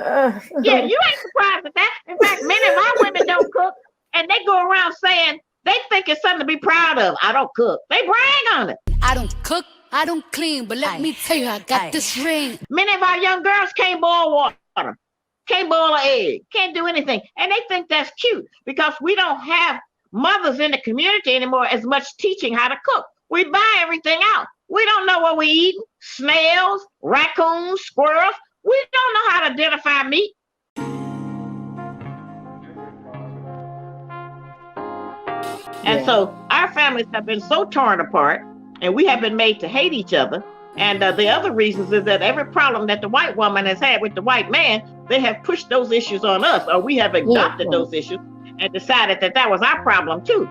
Yeah, you ain't surprised at that. In fact, many of our women don't cook, and they go around saying they think it's something to be proud of. I don't cook. They brag on it. I don't cook, I don't clean, but let me tell you, I got this ring. Many of our young girls can't boil water, can't boil an egg, can't do anything. And they think that's cute because we don't have mothers in the community anymore as much teaching how to cook. We buy everything out. We don't know what we eat. Snails, raccoons, squirrels. We don't know how to identify meat. And so our families have been so torn apart, and we have been made to hate each other. And the other reasons is that every problem that the white woman has had with the white man, they have pushed those issues on us, or we have adopted those issues and decided that that was our problem too.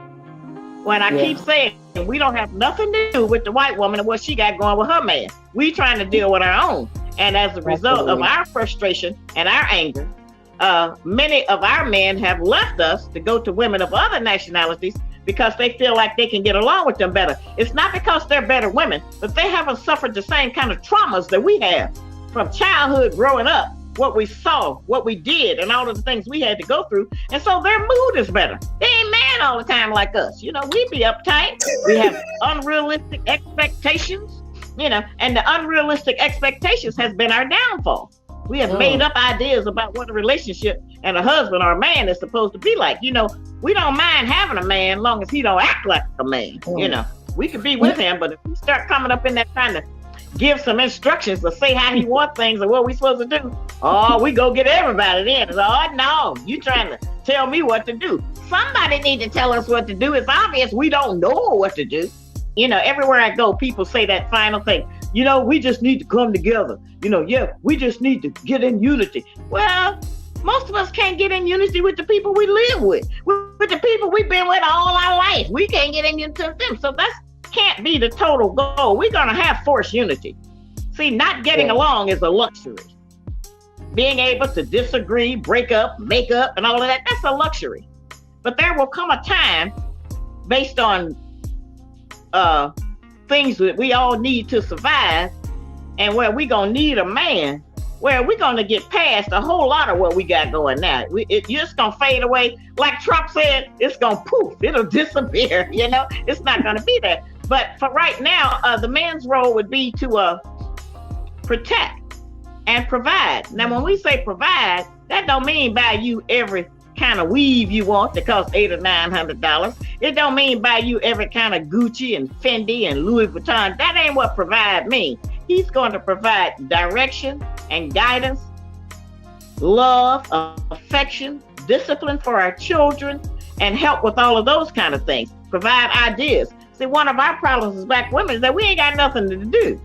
When I keep saying we don't have nothing to do with the white woman and what she got going with her man. We trying to deal with our own. And as a result of our frustration and our anger, many of our men have left us to go to women of other nationalities because they feel like they can get along with them better. It's not because they're better women, but they haven't suffered the same kind of traumas that we have from childhood growing up, what we saw, what we did, and all of the things we had to go through. And so their mood is better. They ain't mad all the time like us. You know, we be uptight. We have unrealistic expectations, you know, and the unrealistic expectations has been our downfall. We have made up ideas about what a relationship and a husband or a man is supposed to be like. You know, we don't mind having a man as long as he don't act like a man. You know, we could be with him, but if we start coming up in that trying to give some instructions or say how he wants things or what we supposed to do, we go get everybody then. No, you trying to tell me what to do. Somebody need to tell us what to do. It's obvious we don't know what to do. You know, everywhere I go, people say that final thing. You know, we just need to come together. You know, we just need to get in unity. Well, most of us can't get in unity with the people we live with the people we've been with all our life. We can't get in unity with them. So that can't be the total goal. We're going to have forced unity. See, not getting along is a luxury. Being able to disagree, break up, make up, and all of that, that's a luxury. But there will come a time based on things that we all need to survive, and where we gonna need a man, where we gonna get past a whole lot of what we got going now. It's just gonna fade away. Like Trump said, it's gonna poof, it'll disappear. You know, it's not gonna be there. But for right now, the man's role would be to protect and provide. Now, when we say provide, that don't mean buy you every kind of weave you want that costs $800 or $900. It don't mean buy you every kind of Gucci and Fendi and Louis Vuitton. That ain't what provide means. He's going to provide direction and guidance, love, affection, discipline for our children, and help with all of those kind of things. Provide ideas. See, one of our problems as black women is that we ain't got nothing to do.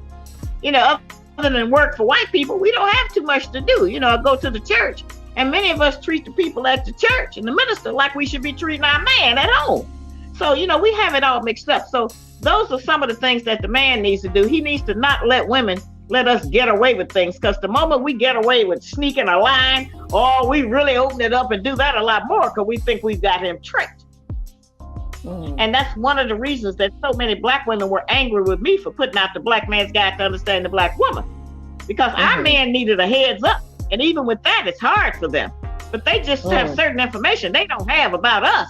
You know, other than work for white people, we don't have too much to do. You know, I go to the church, and many of us treat the people at the church and the minister like we should be treating our man at home. So, you know, we have it all mixed up. So those are some of the things that the man needs to do. He needs to not let women let us get away with things, because the moment we get away with sneaking a line, we really open it up and do that a lot more because we think we've got him tricked. And that's one of the reasons that so many black women were angry with me for putting out the Black Man's Guide to Understand the Black Woman, because our men needed a heads up. And even with that, it's hard for them. But they just have certain information they don't have about us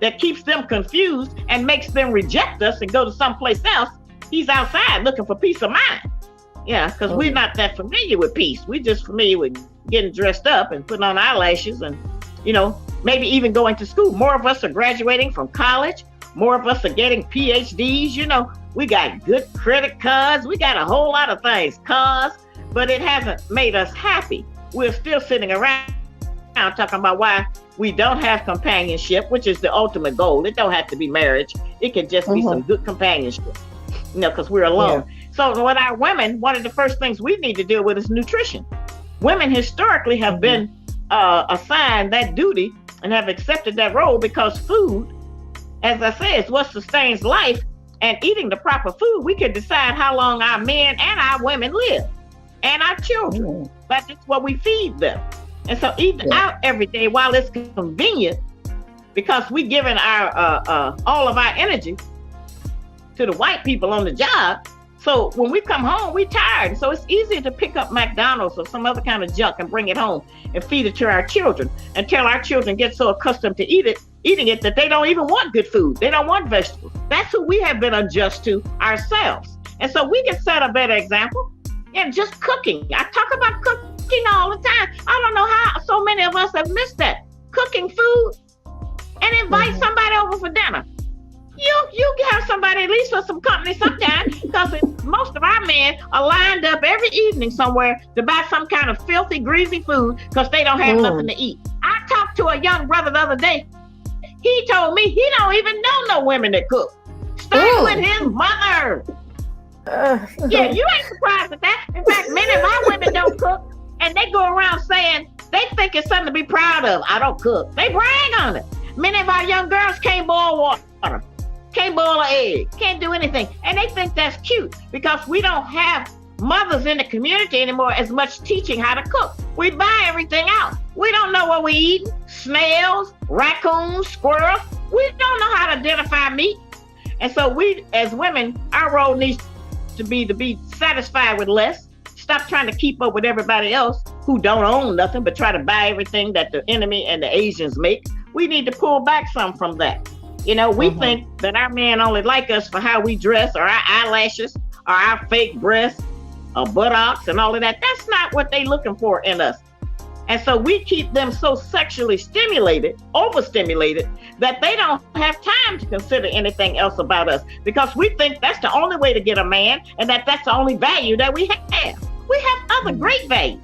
that keeps them confused and makes them reject us and go to someplace else. He's outside looking for peace of mind. Yeah, because we're not that familiar with peace. We're just familiar with getting dressed up and putting on eyelashes and, you know, maybe even going to school. More of us are graduating from college. More of us are getting PhDs. You know, we got good credit cards. We got a whole lot of things, cars, but it hasn't made us happy. We're still sitting around talking about why we don't have companionship, which is the ultimate goal. It don't have to be marriage. It can just be some good companionship, you know, because we're alone. So with our women, one of the first things we need to deal with is nutrition. Women historically have been assigned that duty and have accepted that role because food, as I said, is what sustains life. And eating the proper food, we can decide how long our men and our women live, and our children. But it's what we feed them. And so eating out every day, while it's convenient, because we giving our all of our energy to the white people on the job, So when we come home, we tired. So it's easier to pick up McDonald's or some other kind of junk and bring it home and feed it to our children until our children get so accustomed to eating it that they don't even want good food. They don't want vegetables. That's who we have been unjust to ourselves. And so we can set a better example. And just cooking. I talk about cooking all the time. I don't know how so many of us have missed that. Cooking food and invite somebody over for dinner. You have somebody at least for some company sometimes, because most of our men are lined up every evening somewhere to buy some kind of filthy, greasy food because they don't have nothing to eat. I talked to a young brother the other day. He told me he don't even know no women that cook. Start with his mother. Yeah, you ain't surprised at that. In fact, many of our women don't cook, and they go around saying they think it's something to be proud of. I don't cook. They brag on it. Many of our young girls can't boil water, can't boil an egg, can't do anything, and they think that's cute because we don't have mothers in the community anymore as much teaching how to cook. We buy everything out. We don't know what we eat. Snails, raccoons, squirrels. We don't know how to identify meat. And so we, as women, our role needs to be satisfied with less. Stop trying to keep up with everybody else who don't own nothing, but try to buy everything that the enemy and the Asians make. We need to pull back some from that. You know, we think that our men only like us for how we dress, or our eyelashes, or our fake breasts, or buttocks, and all of that. That's not what they're looking for in us. And so we keep them so sexually stimulated, overstimulated, that they don't have time to consider anything else about us, because we think that's the only way to get a man, and that's the only value that we have. We have other great values.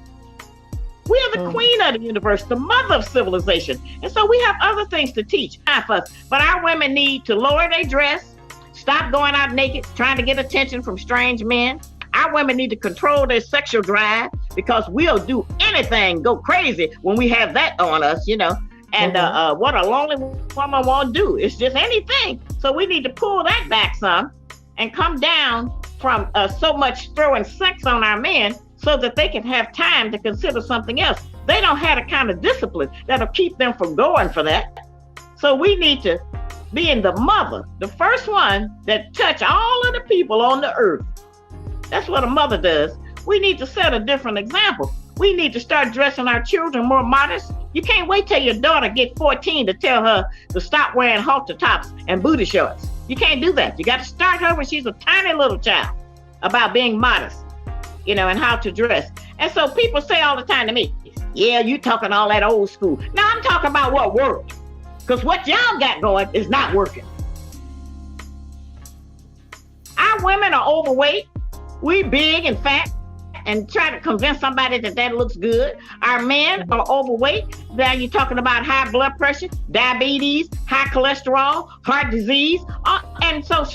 We are the queen of the universe, the mother of civilization. And so we have other things to teach us. But our women need to lower their dress, stop going out naked, trying to get attention from strange men. Our women need to control their sexual drive, because we'll do anything, go crazy when we have that on us, you know. And what a lonely woman won't do, it's just anything. So we need to pull that back some and come down from so much throwing sex on our men, so that they can have time to consider something else. They don't have the kind of discipline that'll keep them from going for that. So we need to be in the mother, the first one that touch all of the people on the earth. That's what a mother does. We need to set a different example. We need to start dressing our children more modest. You can't wait till your daughter get 14 to tell her to stop wearing halter tops and booty shorts. You can't do that. You got to start her when she's a tiny little child about being modest, you know, and how to dress. And so people say all the time to me, yeah, you talking all that old school. Now I'm talking about what worked, because what y'all got going is not working. Our women are overweight. We big and fat and try to convince somebody that looks good. Our men are overweight. Now you're talking about high blood pressure, diabetes, high cholesterol, heart disease. And so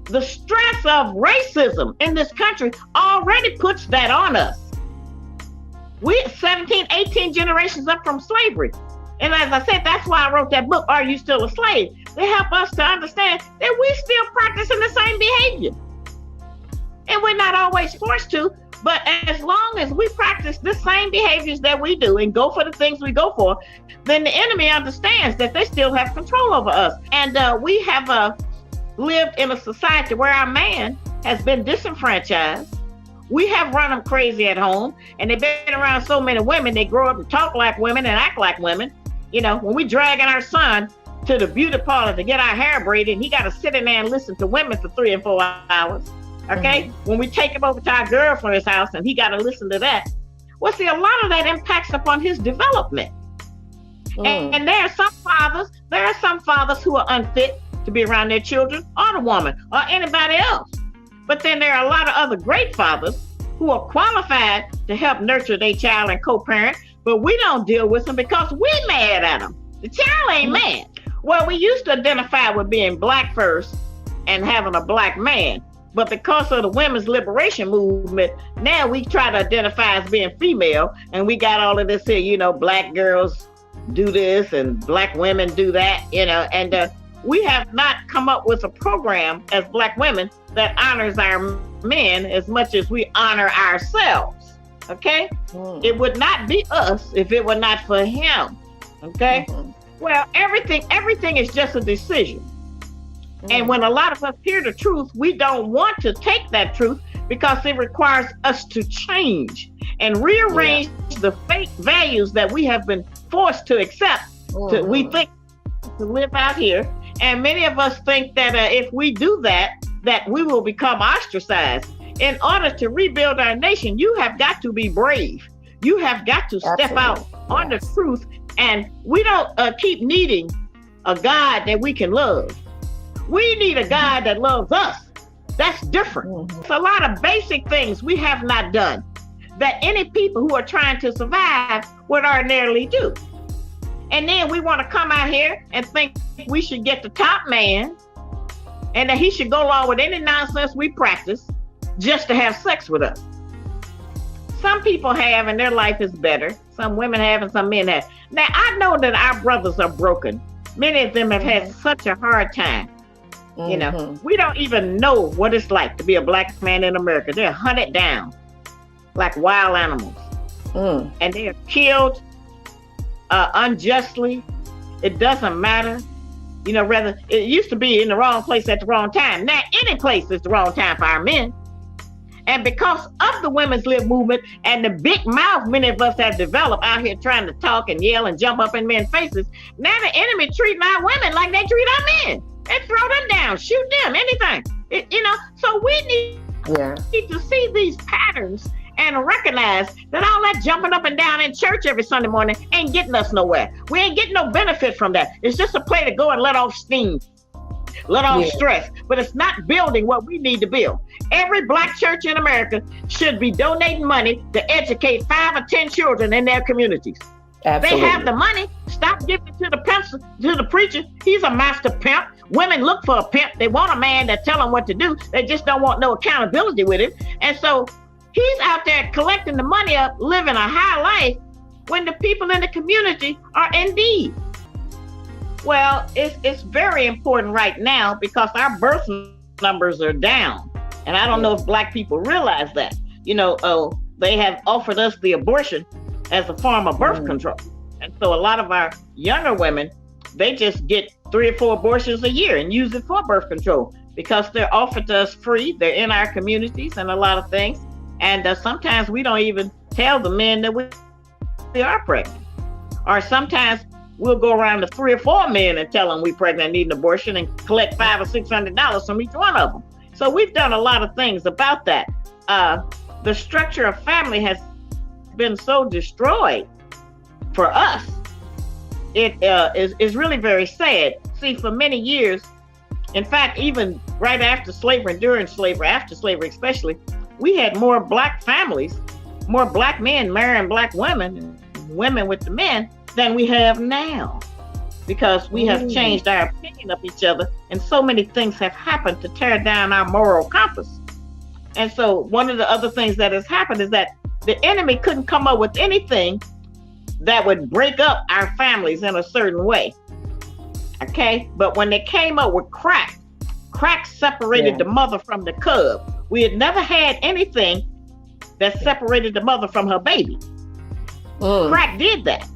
the stress of racism in this country already puts that on us. We're 17, 18 generations up from slavery. And as I said, that's why I wrote that book, Are You Still a Slave? To help us to understand that we're still practicing the same behavior. And we're not always forced to, but as long as we practice the same behaviors that we do and go for the things we go for, then the enemy understands that they still have control over us. And we have lived in a society where our man has been disenfranchised. We have run them crazy at home, and they've been around so many women, they grow up and talk like women and act like women. You know, when we dragging our son to the beauty parlor to get our hair braided, and he got to sit in there and listen to women for 3 and 4 hours. Okay, when we take him over to our girlfriend's house and he got to listen to that. Well, see, a lot of that impacts upon his development. And there are some fathers who are unfit to be around their children, or the woman, or anybody else. But then there are a lot of other great fathers who are qualified to help nurture their child and co-parent, but we don't deal with them because we're mad at them. The child ain't mad. Well, we used to identify with being black first and having a black man. But because of the women's liberation movement, now we try to identify as being female, and we got all of this here, you know, black girls do this and black women do that, you know, and we have not come up with a program as black women that honors our men as much as we honor ourselves, okay? It would not be us if it were not for him, okay? Well, everything is just a decision. And when a lot of us hear the truth, we don't want to take that truth because it requires us to change and rearrange the fake values that we have been forced to accept. We think to live out here, and many of us think that if we do that we will become ostracized. In order to rebuild our nation, you have got to be brave. You have got to step out on the truth, and we don't keep needing a God that we can love. We need a God that loves us. That's different. It's a lot of basic things we have not done that any people who are trying to survive would ordinarily do. And then we want to come out here and think we should get the top man and that he should go along with any nonsense we practice just to have sex with us. Some people have, and their life is better. Some women have and some men have. Now, I know that our brothers are broken. Many of them have had such a hard time. You know, we don't even know what it's like to be a black man in America. They're hunted down like wild animals. And they are killed unjustly. It doesn't matter. You know, rather, it used to be in the wrong place at the wrong time. Now, any place is the wrong time for our men. And because of the women's lib movement and the big mouth many of us have developed out here trying to talk and yell and jump up in men's faces, now the enemy treating our women like they treat our men. They throw them down, shoot them, anything. You know, so we need to see these patterns and recognize that all that jumping up and down in church every Sunday morning ain't getting us nowhere. We ain't getting no benefit from that. It's just a play to go and let off steam, let off stress, but it's not building what we need to build. Every black church in America should be donating money to educate 5 or 10 children in their communities. Absolutely. They have the money. Stop giving it to the pimp, to the preacher. He's a master pimp. Women look for a pimp. They want a man that tell them what to do. They just don't want no accountability with it. And so he's out there collecting the money up, living a high life, when the people in the community are in need. Well, it's very important right now because our birth numbers are down. And I don't know if black people realize that. You know, they have offered us the abortion as a form of birth control. And so a lot of our younger women, they just get 3 or 4 abortions a year and use it for birth control because they're offered to us free. They're in our communities and a lot of things. And sometimes we don't even tell the men that we are pregnant. Or sometimes we'll go around to 3 or 4 men and tell them we're pregnant and need an abortion and collect $500 or $600 from each one of them. So we've done a lot of things about that. The structure of family has been so destroyed for us. It is really very sad. See, for many years, in fact, even right after slavery and during slavery, after slavery especially, we had more black families, more black men marrying black women, women with the men, than we have now. Because we have changed our opinion of each other, and so many things have happened to tear down our moral compass. And so one of the other things that has happened is that the enemy couldn't come up with anything that would break up our families in a certain way. Okay? But when they came up with crack separated the mother from the cub. We had never had anything that separated the mother from her baby. Crack did that.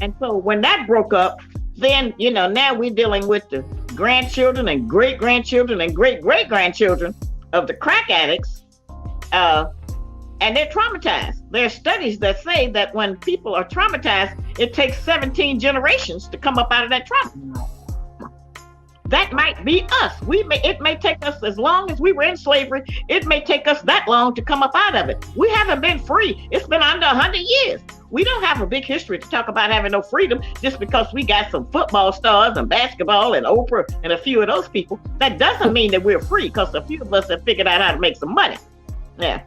And so when that broke up, then, you know, now we're dealing with the grandchildren and great-grandchildren and great-great-grandchildren of the crack addicts, and they're traumatized. There are studies that say that when people are traumatized, it takes 17 generations to come up out of that trauma. That might be us. It may take us as long as we were in slavery. It may take us that long to come up out of it. We haven't been free. It's been under 100 years. We don't have a big history to talk about having no freedom just because we got some football stars and basketball and Oprah and a few of those people. That doesn't mean that we're free because a few of us have figured out how to make some money. Yeah.